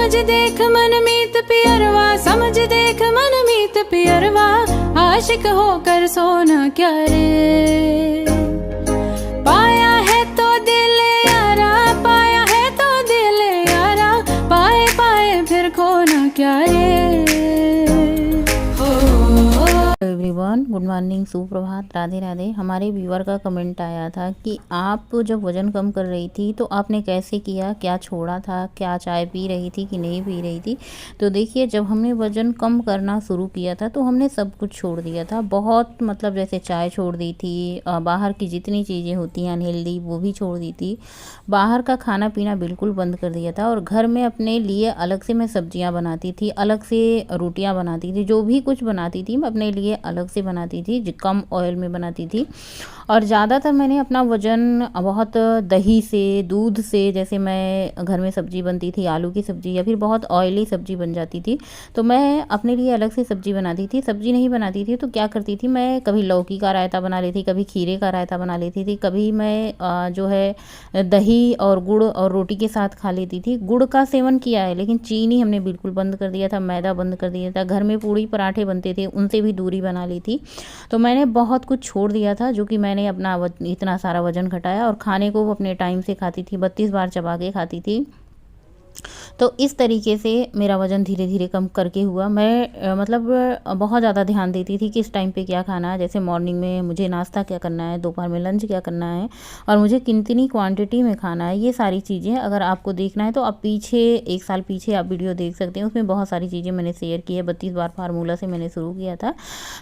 समझ देख मन मीत पियरवा, समझ देख मन मीत पियरवा, आशिक होकर सोना क्या रे। पाया है तो दिल यारा, पाया है तो दिल यारा, पाए पाए फिर खोना क्या रे। एवरीवन, गुड मॉर्निंग, सुप्रभात, राधे राधे। हमारे व्यूअर का कमेंट आया था कि आप जब वज़न कम कर रही थी तो आपने कैसे किया, क्या छोड़ा था, क्या चाय पी रही थी कि नहीं पी रही थी। तो देखिए, जब हमने वज़न कम करना शुरू किया था तो हमने सब कुछ छोड़ दिया था। बहुत मतलब जैसे चाय छोड़ दी थी, बाहर की जितनी चीज़ें होती हैं अनहेल्दी वो भी छोड़ दी थी, बाहर का खाना पीना बिल्कुल बंद कर दिया था। और घर में अपने लिए अलग से मैं सब्जियाँ बनाती थी, अलग से रोटियाँ बनाती थी, जो भी कुछ बनाती थी मैं अपने लिए अलग से बनाती थी, कम ऑयल में बनाती थी। और ज़्यादातर मैंने अपना वज़न बहुत दही से, दूध से, जैसे मैं घर में सब्ज़ी बनती थी आलू की सब्ज़ी या फिर बहुत ऑयली सब्ज़ी बन जाती थी तो मैं अपने लिए अलग से सब्ज़ी बनाती थी। सब्ज़ी नहीं बनाती थी तो क्या करती थी, मैं कभी लौकी का रायता बना लेती, कभी खीरे का रायता बना लेती थी, कभी मैं जो है दही और गुड़ और रोटी के साथ खा लेती थी। गुड़ का सेवन किया है लेकिन चीनी हमने बिल्कुल बंद कर दिया था, मैदा बंद कर दिया था। घर में पूड़ी पराठे बनते थे, उनसे भी दूरी बना ली थी। तो मैंने बहुत कुछ छोड़ दिया था, जो कि मैंने अपना इतना सारा वज़न घटाया। और खाने को वो अपने टाइम से खाती थी, 32 बार चबा के खाती थी। तो इस तरीके से मेरा वज़न धीरे धीरे कम करके हुआ। मैं मतलब बहुत ज़्यादा ध्यान देती थी कि इस टाइम पे क्या खाना है, जैसे मॉर्निंग में मुझे नाश्ता क्या करना है, दोपहर में लंच क्या करना है और मुझे कितनी क्वांटिटी में खाना है। ये सारी चीज़ें अगर आपको देखना है तो आप पीछे 1 साल पीछे आप वीडियो देख सकते हैं, उसमें बहुत सारी चीज़ें मैंने शेयर की है। 32 बार फार्मूला से मैंने शुरू किया था।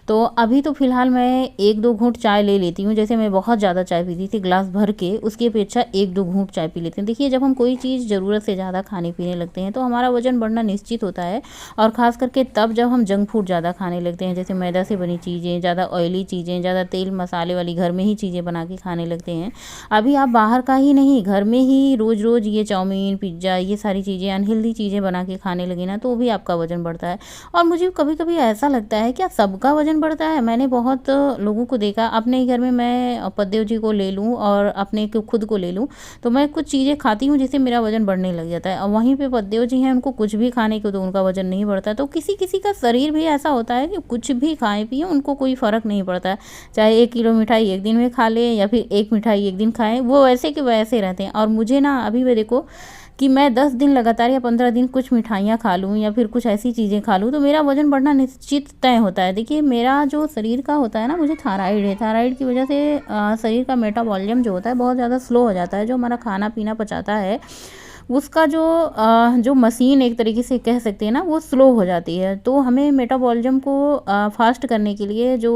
तो अभी तो फ़िलहाल मैं 1-2 घूँट चाय ले लेती हूँ। जैसे मैं बहुत ज़्यादा चाय पीती थी ग्लास भर के, उसकी अपेक्षा 1-2 घूँट चाय पी लेती हूँ। देखिए, जब हम कोई चीज़ ज़रूरत से ज़्यादा खाने पीने लगते हैं तो हमारा वज़न बढ़ना निश्चित होता है। और ख़ास करके तब जब हम जंक फूड ज़्यादा खाने लगते हैं, जैसे मैदा से बनी चीज़ें, ज़्यादा ऑयली चीज़ें, ज़्यादा तेल मसाले वाली घर में ही चीज़ें बना के खाने लगते हैं। अभी आप बाहर का ही नहीं, घर में ही रोज़ रोज़ ये चाउमीन, पिज़्ज़ा, ये सारी चीज़ें, अनहेल्दी चीज़ें बना के खाने लगे ना, तो भी आपका वज़न बढ़ता है। और मुझे कभी कभी ऐसा लगता है क्या सबका वज़न बढ़ता है। मैंने बहुत लोगों को देखा, अपने ही घर में मैं पतिदेव जी को ले लूँ और अपने खुद को ले लूँ तो मैं कुछ चीज़ें खाती हूँ जिससे मेरा वज़न बढ़ने लग जाता है। और वहीं पे पतिदेव जी हैं, उनको कुछ भी खाने को तो उनका वज़न नहीं बढ़ता। तो किसी किसी का शरीर भी ऐसा होता है कि कुछ भी खाएं पिए उनको कोई फ़र्क नहीं पड़ता है। चाहे 1 किलो मिठाई एक दिन में खा लें या फिर 1 मिठाई एक दिन खाएं, वो वैसे के वैसे रहते हैं। और मुझे ना अभी भी देखो कि मैं 10 दिन लगातार या 15 दिन कुछ मिठाइयाँ खा लूँ या फिर कुछ ऐसी चीज़ें खा लूँ तो मेरा वज़न बढ़ना निश्चित तय होता है। देखिए, मेरा जो शरीर का होता है ना, मुझे थायराइड है। थायराइड की वजह से शरीर का मेटाबॉलिज्म जो होता है बहुत ज़्यादा स्लो हो जाता है। जो हमारा खाना पीना पचाता है उसका जो मशीन एक तरीके से कह सकते हैं ना, वो स्लो हो जाती है। तो हमें मेटाबॉलिज्म को फास्ट करने के लिए जो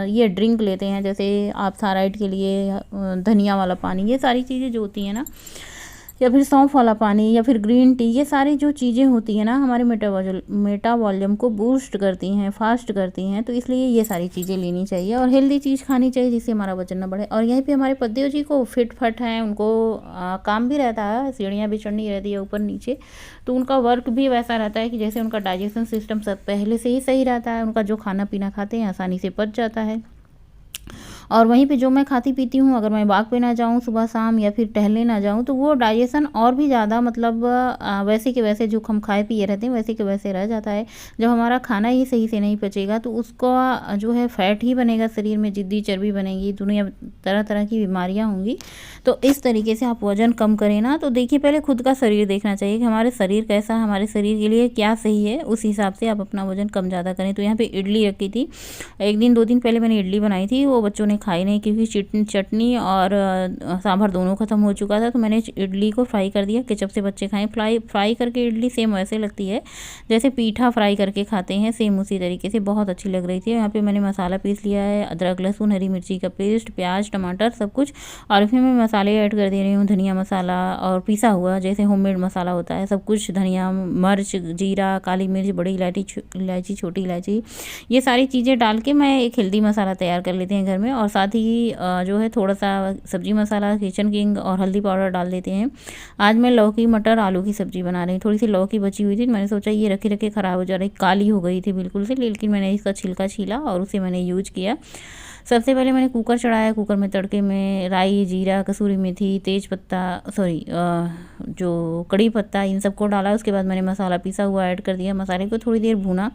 ये ड्रिंक लेते हैं, जैसे आप थायराइड के लिए धनिया वाला पानी, ये सारी चीज़ें जो होती हैं ना, या फिर सौंफ वाला पानी या फिर ग्रीन टी, ये सारी जो चीज़ें होती हैं ना, हमारे मेटाबॉलिज्म को बूस्ट करती हैं, फास्ट करती हैं। तो इसलिए ये सारी चीज़ें लेनी चाहिए और हेल्दी चीज़ खानी चाहिए जिससे हमारा वजन ना बढ़े। और यहीं पे हमारे पतिदेव जी को फिट फट हैं, उनको काम भी रहता है, सीढ़ियाँ भी चढ़नी रहती है ऊपर नीचे, तो उनका वर्क भी वैसा रहता है कि जैसे उनका डाइजेशन सिस्टम सब पहले से ही सही रहता है। उनका जो खाना पीना खाते हैं आसानी से पच जाता है। और वहीं पे जो मैं खाती पीती हूँ, अगर मैं वॉक पे ना जाऊँ सुबह शाम या फिर टहलने ना जाऊँ तो वो डाइजेशन और भी ज़्यादा मतलब वैसे के वैसे जो हम खाए पिए रहते हैं वैसे के वैसे रह जाता है। जब हमारा खाना ही सही से नहीं पचेगा तो उसका जो है फैट ही बनेगा शरीर में, जिद्दी चर्बी बनेगी, दुनिया तरह तरह की बीमारियाँ होंगी। तो इस तरीके से आप वज़न कम करें ना, तो देखिए पहले खुद का शरीर देखना चाहिए कि हमारे शरीर कैसा है, हमारे शरीर के लिए क्या सही है, उस हिसाब से आप अपना वज़न कम ज़्यादा करें। तो यहाँ पे इडली रखी थी, 1 दिन 2 दिन पहले मैंने इडली बनाई थी, वो बच्चों ने खाई नहीं क्योंकि चटनी और सांभर दोनों ख़त्म हो चुका था। तो मैंने इडली को फ्राई कर दिया, केचप से बच्चे खाएं। फ्राई करके इडली सेम वैसे लगती है जैसे पीठा फ्राई करके खाते हैं, सेम उसी तरीके से बहुत अच्छी लग रही थी। यहाँ पे मैंने मसाला पीस लिया है, अदरक लहसुन हरी मिर्ची का पेस्ट, प्याज टमाटर सब कुछ। और इसमें मैं मसाले ऐड कर दे रही हूँ, धनिया मसाला और पिसा हुआ जैसे होममेड मसाला होता है सब कुछ, धनिया, मिर्च, जीरा, काली मिर्च, बड़ी इलायची, छोटी इलायची, ये सारी चीज़ें डाल के मैं एक हेल्दी मसाला तैयार कर लेते हैं घर में। और साथ ही जो है थोड़ा सा सब्जी मसाला, किचन किंग और हल्दी पाउडर डाल देते हैं। आज मैं लौकी मटर आलू की सब्ज़ी बना रही हूँ। थोड़ी सी लौकी बची हुई थी, मैंने सोचा ये रखे रखे ख़राब हो जा रही, काली हो गई थी बिल्कुल से, लेकिन मैंने इसका छिलका छीला और उसे मैंने यूज किया। सबसे पहले मैंने कुकर चढ़ाया। कुकर में तड़के में राई, जीरा, कसूरी मेथी, तेज पत्ता, जो कड़ी पत्ता, इन सबको डाला। उसके बाद मैंने मसाला पीसा हुआ ऐड कर दिया। मसाले को थोड़ी देर भूना।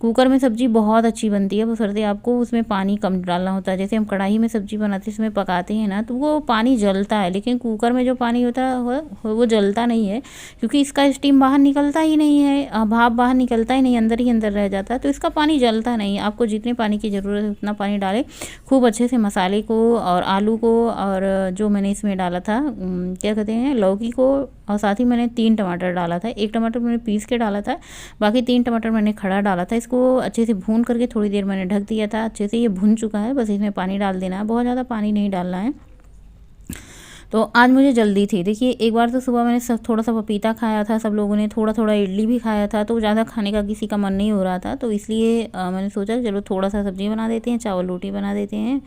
कुकर में सब्ज़ी बहुत अच्छी बनती है, वो सर्दी आपको उसमें पानी कम डालना होता है। जैसे हम कढ़ाई में सब्ज़ी बनाते हैं, इसमें पकाते हैं ना, तो वो पानी जलता है, लेकिन कुकर में जो पानी होता है वो जलता नहीं है, क्योंकि इसका स्टीम बाहर निकलता ही नहीं है, भाप बाहर निकलता ही नहीं, अंदर ही अंदर रह जाता है, तो इसका पानी जलता नहीं। आपको जितने पानी की ज़रूरत है उतना पानी डालें। खूब अच्छे से मसाले को और आलू को और जो मैंने इसमें डाला था क्या कहते हैं, लौकी को, और साथ ही मैंने 3 टमाटर डाला था। 1 टमाटर मैंने पीस के डाला था, बाकी 3 टमाटर मैंने खड़ा डाला था। इसको अच्छे से भून करके थोड़ी देर मैंने ढक दिया था। अच्छे से ये भुन चुका है, बस इसमें पानी डाल देना है, बहुत ज़्यादा पानी नहीं डालना है। तो आज मुझे जल्दी थी। देखिए, एक बार तो सुबह मैंने थोड़ा सा पपीता खाया था, सब लोगों ने थोड़ा थोड़ा इडली भी खाया था, तो ज़्यादा खाने का किसी का मन नहीं हो रहा था, तो इसलिए मैंने सोचा चलो थोड़ा सा सब्ज़ी बना देते हैं, चावल रोटी बना देते हैं,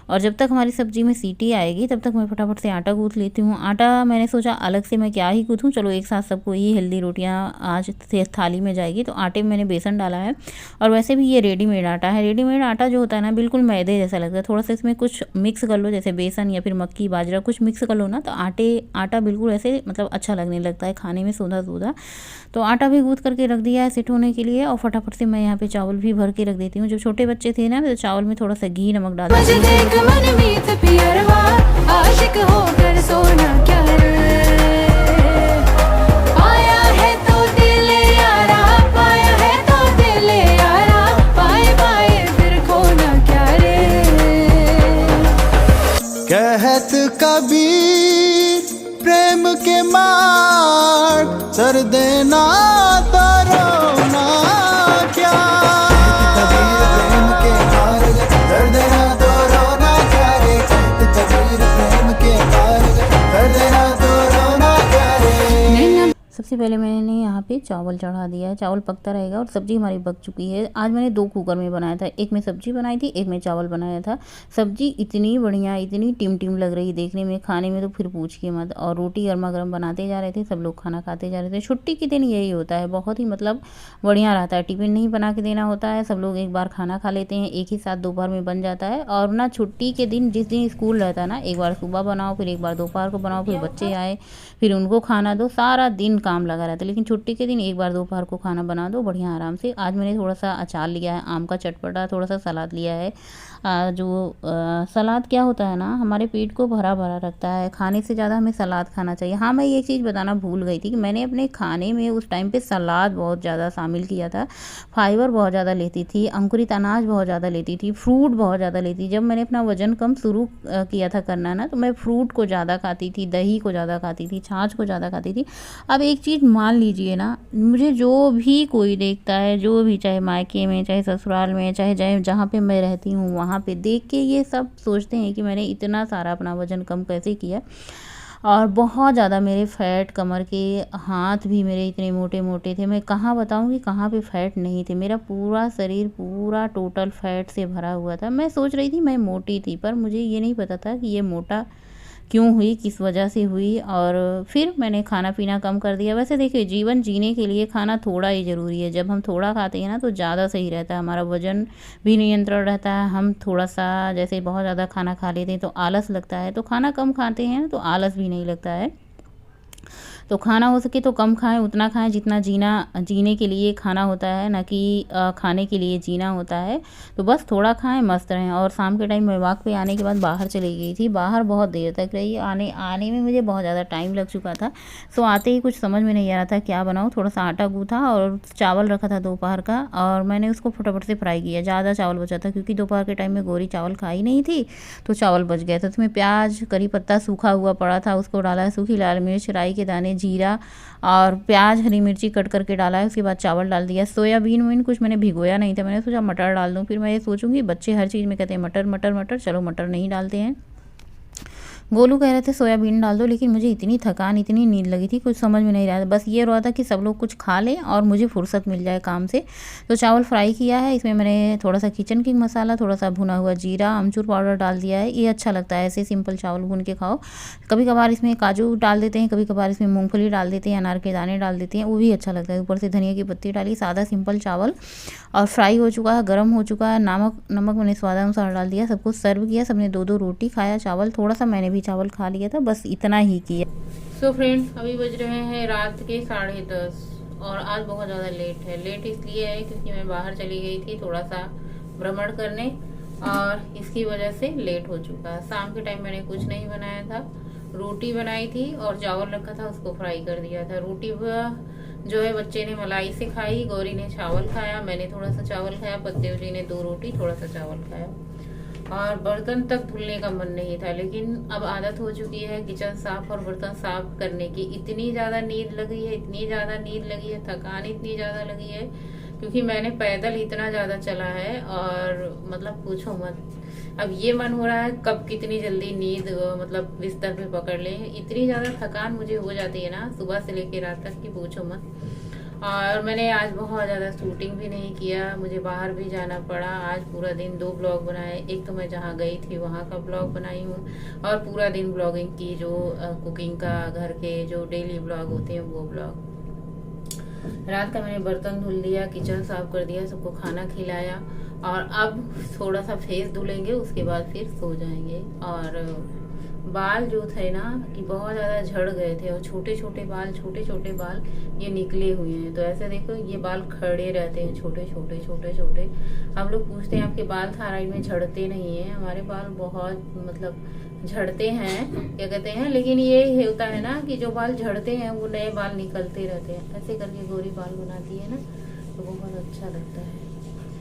और जब तक हमारी सब्ज़ी में सीटी आएगी तब तक मैं फटाफट से आटा गूँथ लेती हूँ। आटा मैंने सोचा अलग से मैं क्या ही गूँथूँ, चलो एक साथ सबको ही हेल्दी रोटियाँ आज थाली में जाएगी। तो आटे में मैंने बेसन डाला है, और वैसे भी ये रेडीमेड आटा है। रेडीमेड आटा जो होता है ना, बिल्कुल मैदे जैसा लगता है। थोड़ा सा इसमें कुछ मिक्स कर लो, जैसे बेसन या फिर मक्की, बाजरा, कुछ मिक्स कर लो ना, तो आटा बिल्कुल ऐसे मतलब अच्छा लगने लगता है, खाने में सोधा सोधा। तो आटा भी गूँथ करके रख दिया है सेट होने के लिए, और फटाफट से मैं यहाँ पे चावल भी भर के रख देती हूँ। जब छोटे बच्चे थे ना, तो चावल में थोड़ा सा घी नमक डाल मनमीत पियरवा, आशिक होकर सोना क्या रे, पाया है तो दिल यारा, पाया है तो दिल यारा, पाए पाए फिर खोना क्या रे। कहत कबीर प्रेम के मार्ग सर देना तारो ना क्या, कबीर प्रेम के मार्ग सर देना तारो ना क्या रे, कबीर प्रेम के मार्ग सर देना तारो ना क्या रे। सबसे पहले मैंने यहाँ पे चावल चढ़ा दिया है, चावल पकता रहेगा, और सब्ज़ी हमारी पक चुकी है। आज मैंने 2 कुकर में बनाया था, एक में सब्ज़ी बनाई थी, एक में चावल बनाया था। सब्ज़ी इतनी बढ़िया, इतनी टिम लग रही देखने में, खाने में तो फिर पूछिए मत। और रोटी गर्मा गर्म बनाते जा रहे थे, सब लोग खाना खाते जा रहे थे। छुट्टी के दिन यही होता है, बहुत ही मतलब बढ़िया रहता है। टिफ़िन नहीं बना के देना होता है, सब लोग एक बार खाना खा लेते हैं, एक ही साथ दोपहर में बन जाता है। और ना छुट्टी के दिन, जिस दिन स्कूल रहता है ना, एक बार सुबह बनाओ, फिर एक बार दोपहर को बनाओ, फिर बच्चे आए, फिर उनको खाना दो, सारा दिन काम लगा रहता है। लेकिन छुट्टी के दिन एक बार दोपहर को खाना बना दो बढ़िया आराम से। आज मैंने थोड़ा सा अचार लिया है, आम का चटपटा, थोड़ा सा सलाद लिया है। सलाद क्या होता है ना, हमारे पेट को भरा भरा रखता है, खाने से ज़्यादा हमें सलाद खाना चाहिए। हाँ, मैं ये चीज़ बताना भूल गई थी कि मैंने अपने खाने में उस टाइम पे सलाद बहुत ज़्यादा शामिल किया था, फाइबर बहुत ज़्यादा लेती थी, अंकुरित अनाज बहुत ज़्यादा लेती थी, फ्रूट बहुत ज़्यादा लेती। जब मैंने अपना वज़न कम शुरू किया था करना ना, तो मैं फ्रूट को ज़्यादा खाती थी, दही को ज़्यादा खाती थी, छाछ को ज़्यादा खाती थी। अब एक चीज़ मान लीजिए ना, मुझे जो भी कोई देखता है, जो भी, चाहे मायके में, चाहे ससुराल में, चाहे जहाँ पे मैं रहती हूँ वहाँ पे देख के ये सब सोचते हैं कि मैंने इतना सारा अपना वज़न कम कैसे किया। और बहुत ज़्यादा मेरे फैट, कमर के हाथ भी मेरे इतने मोटे मोटे थे, मैं कहाँ बताऊँ कि कहाँ पे फैट नहीं थे। मेरा पूरा शरीर पूरा टोटल फैट से भरा हुआ था। मैं सोच रही थी मैं मोटी थी, पर मुझे ये नहीं पता था कि ये मोटा क्यों हुई, किस वजह से हुई। और फिर मैंने खाना पीना कम कर दिया। वैसे देखिए, जीवन जीने के लिए खाना थोड़ा ही ज़रूरी है। जब हम थोड़ा खाते हैं ना, तो ज़्यादा सही रहता है, हमारा वज़न भी नियंत्रण रहता है। हम थोड़ा सा जैसे बहुत ज़्यादा खाना खा लेते हैं तो आलस लगता है, तो खाना कम खाते हैं तो आलस भी नहीं लगता है। तो खाना हो सके तो कम खाएं, उतना खाएं जितना जीने के लिए खाना होता है, ना कि खाने के लिए जीना होता है। तो बस थोड़ा खाएं, मस्त रहें। और शाम के टाइम मैं वॉक पे आने के बाद बाहर चली गई थी। बाहर बहुत देर तक रही, आने में मुझे बहुत ज़्यादा टाइम लग चुका था। तो आते ही कुछ समझ में नहीं आ रहा था क्या बनाऊँ। थोड़ा सा आटा गूँथा और चावल रखा था दोपहर का, और मैंने उसको फटाफट से फ्राई किया। ज़्यादा चावल बचा था, क्योंकि दोपहर के टाइम में गोरी चावल खाई नहीं थी, तो चावल बच गया था। उसमें प्याज, करी पत्ता सूखा हुआ पड़ा था, उसको डाला है, सूखी लाल मिर्च, राई के दाने, जीरा और प्याज, हरी मिर्ची कट करके डाला है। उसके बाद चावल डाल दिया। सोयाबीन कुछ मैंने भिगोया नहीं था, मैंने सोचा मटर डाल दूँ। फिर मैं ये सोचूंगी, बच्चे हर चीज़ में कहते हैं मटर मटर मटर, चलो मटर नहीं डालते हैं। गोलू कह रहे थे सोयाबीन डाल दो, लेकिन मुझे इतनी थकान, इतनी नींद लगी थी, कुछ समझ में नहीं रहा था। बस ये रहा था कि सब लोग कुछ खा लें और मुझे फुर्सत मिल जाए काम से। तो चावल फ्राई किया है, इसमें मैंने थोड़ा सा किचन किंग मसाला, थोड़ा सा भुना हुआ जीरा, अमचूर पाउडर डाल दिया है। ये अच्छा लगता है, ऐसे सिंपल चावल भून के खाओ। कभी कभार इसमें काजू डाल देते हैं, कभी कभार इसमें मूंगफली डाल देते हैं, अनार के दाने डाल देते हैं, वो भी अच्छा लगता है। ऊपर से धनिया की पत्ती डाली, सादा सिंपल चावल। और फ्राई हो चुका है, गर्म हो चुका है। नमक मैंने स्वादानुसार डाल दिया। सबको सर्व किया, सबने 2-2 रोटी खाया, चावल थोड़ा सा मैंने भी चावल खा लिया था, बस इतना ही किया। सो फ्रेंड, अभी बज रहे हैं रात के 10:30 और आज बहुत ज़्यादा लेट है। लेट इसलिए है क्योंकि मैं बाहर चली गई थी थोड़ा सा भ्रमण करने, और इसकी वजह से लेट हो चुका है। शाम के टाइम मैंने कुछ नहीं बनाया था, रोटी बनाई थी और चावल रखा था, उसको फ्राई कर दिया था। रोटी जो है बच्चे ने मलाई से खाई, गौरी ने चावल खाया, मैंने थोड़ा सा चावल खाया, पत्ते जी ने 2 रोटी थोड़ा सा चावल खाया। और बर्तन तक धुलने का मन नहीं था, लेकिन अब आदत हो चुकी है किचन साफ और बर्तन साफ करने की। इतनी ज़्यादा नींद लगी है, इतनी ज़्यादा नींद लगी है, थकान इतनी ज़्यादा लगी है क्योंकि मैंने पैदल इतना ज़्यादा चला है और मतलब पूछो मत। अब ये मन हो रहा है कब कितनी जल्दी नींद मतलब बिस्तर पे पकड़ ले। इतनी ज़्यादा थकान मुझे हो जाती है ना सुबह से लेकर रात तक कि पूछो मत। और मैंने आज बहुत ज़्यादा शूटिंग भी नहीं किया, मुझे बाहर भी जाना पड़ा। आज पूरा दिन 2 ब्लॉग बनाए। एक तो मैं जहाँ गई थी वहाँ का ब्लॉग बनाई हूँ, और पूरा दिन ब्लॉगिंग की, जो कुकिंग का, घर के जो डेली ब्लॉग होते हैं वो ब्लॉग। रात का मैंने बर्तन धुल दिया, किचन साफ कर दिया, सबको खाना खिलाया, और अब थोड़ा सा फेस धुलेंगे, उसके बाद फिर सो जाएंगे। और बाल जो थे ना कि बहुत ज़्यादा झड़ गए थे, और छोटे छोटे बाल ये निकले हुए हैं। तो ऐसे देखो, ये बाल खड़े रहते हैं, छोटे छोटे। हम लोग पूछते हैं आपके बाल थायराइड में झड़ते नहीं हैं। हमारे बाल बहुत मतलब झड़ते हैं, क्या कहते हैं, लेकिन ये होता है ना कि जो बाल झड़ते हैं वो नए बाल निकलते रहते हैं। ऐसे करके गौरी बाल बनाती है ना, तो बहुत अच्छा लगता है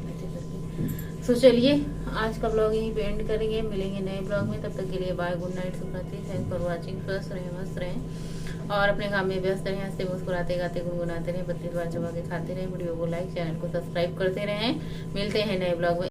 ऐसे करके। सो चलिए, आज का ब्लॉग यहीं पे एंड करेंगे, मिलेंगे नए ब्लॉग में। तब तक के लिए बाय, गुड नाइट, शुभ रात्रि, थैंक्स फॉर वॉचिंग। स्वस्थ रहें, मस्त रहें और अपने काम में व्यस्त रहें, हंसते मुस्कुराते गाते गुनगुनाते रहें, 32 बार चबा के खाते रहें। वीडियो को लाइक, चैनल को सब्सक्राइब करते रहें। मिलते हैं नए ब्लॉग में।